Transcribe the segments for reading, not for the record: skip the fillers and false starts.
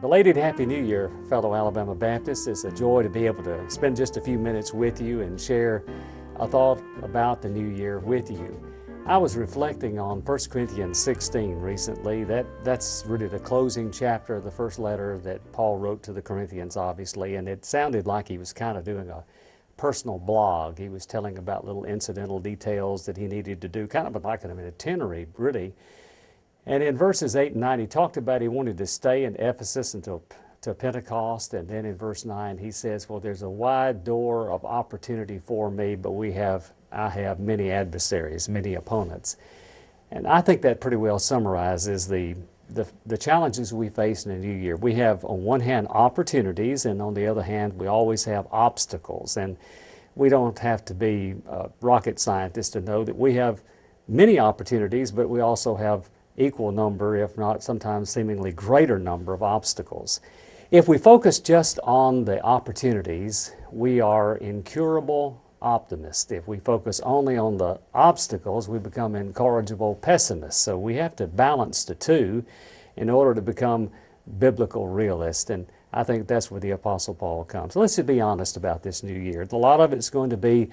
Belated Happy New Year, fellow Alabama Baptists. It's a joy to be able to spend just a few minutes with you and share a thought about the new year with you. I was reflecting on 1 Corinthians 16 recently. That's really the closing chapter of the first letter that Paul wrote to the Corinthians, obviously, and it sounded like he was kind of doing a personal blog. He was telling about little incidental details that he needed to do, kind of like an itinerary, really. And in verses 8 and 9, he talked about he wanted to stay in Ephesus until Pentecost. And then in verse 9, he says, well, there's a wide door of opportunity for me, but I have many adversaries, many opponents. And I think that pretty well summarizes the challenges we face in the new year. We have, on one hand, opportunities, and on the other hand, we always have obstacles. And we don't have to be rocket scientists to know that we have many opportunities, but we also have equal number, if not sometimes seemingly greater number of obstacles. If we focus just on the opportunities, we are incurable optimists. If we focus only on the obstacles, we become incorrigible pessimists. So we have to balance the two in order to become biblical realists. And I think that's where the Apostle Paul comes. So let's just be honest about this new year. A lot of it's going to be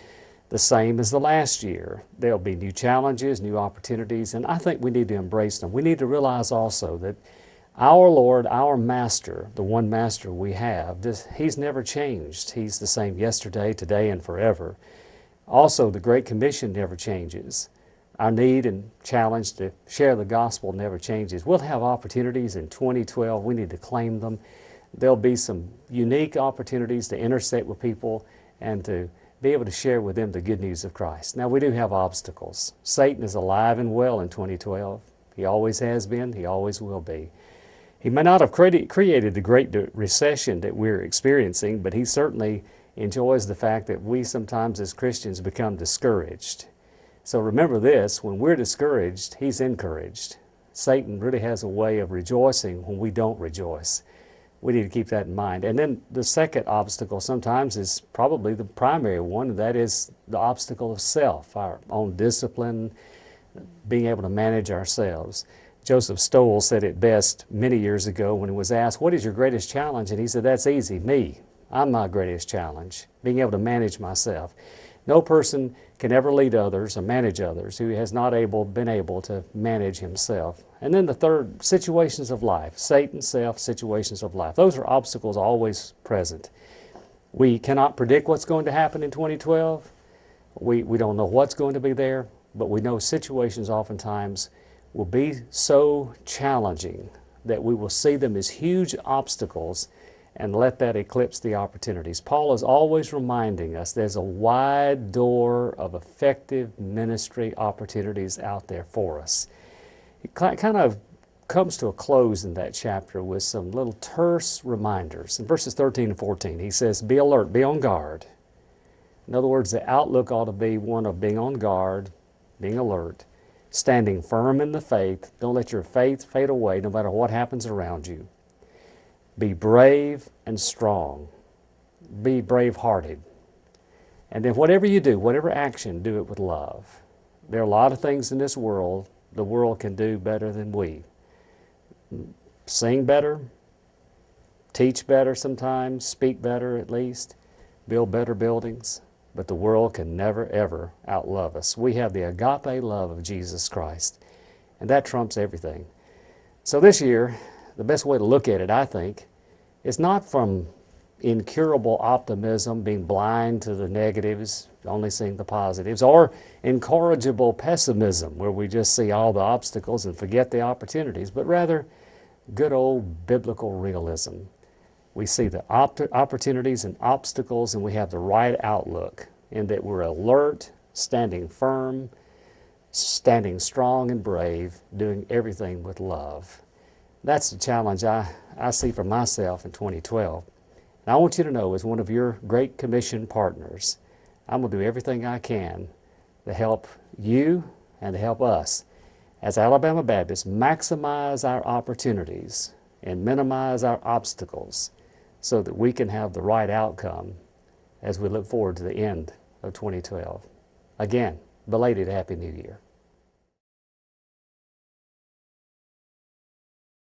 the same as the last year. There'll be new challenges, new opportunities, and I think we need to embrace them. We need to realize also that our Lord, our Master, the one Master we have, He's never changed. He's the same yesterday, today, and forever. Also, the Great Commission never changes. Our need and challenge to share the gospel never changes. We'll have opportunities in 2012. We need to claim them. There'll be some unique opportunities to intersect with people and to be able to share with them the good news of Christ. Now, we do have obstacles. Satan is alive and well in 2012. He always has been. He always will be. He may not have created the great recession that we're experiencing, but he certainly enjoys the fact that we sometimes as Christians become discouraged. So remember this, when we're discouraged, he's encouraged. Satan really has a way of rejoicing when we don't rejoice. We need to keep that in mind. And then the second obstacle sometimes is probably the primary one, and that is the obstacle of self, our own discipline, being able to manage ourselves. Joseph Stowell said it best many years ago when he was asked, what is your greatest challenge? And he said, that's easy, me. I'm my greatest challenge, being able to manage myself. No person can ever lead others or manage others who has not been able to manage himself. And then the third, situations of life. Satan, self, situations of life. Those are obstacles always present. We cannot predict what's going to happen in 2012. We don't know what's going to be there, but we know situations oftentimes will be so challenging that we will see them as huge obstacles and let that eclipse the opportunities. Paul is always reminding us there's a wide door of effective ministry opportunities out there for us. It kind of comes to a close in that chapter with some little terse reminders. In verses 13 and 14, he says, be alert, be on guard. In other words, the outlook ought to be one of being on guard, being alert, standing firm in the faith. Don't let your faith fade away no matter what happens around you. Be brave and strong. Be brave-hearted. And then whatever you do, whatever action, do it with love. There are a lot of things in this world the world can do better than we. Sing better, teach better sometimes, speak better at least, build better buildings, but the world can never, ever outlove us. We have the agape love of Jesus Christ, and that trumps everything. So this year, the best way to look at it, I think, is not from incurable optimism, being blind to the negatives, only seeing the positives, or incorrigible pessimism, where we just see all the obstacles and forget the opportunities, but rather good old biblical realism. We see the opportunities and obstacles, and we have the right outlook in that we're alert, standing firm, standing strong and brave, doing everything with love. That's the challenge I see for myself in 2012. And I want you to know, as one of your Great Commission partners, I'm going to do everything I can to help you and to help us, as Alabama Baptists, maximize our opportunities and minimize our obstacles so that we can have the right outcome as we look forward to the end of 2012. Again, belated Happy New Year.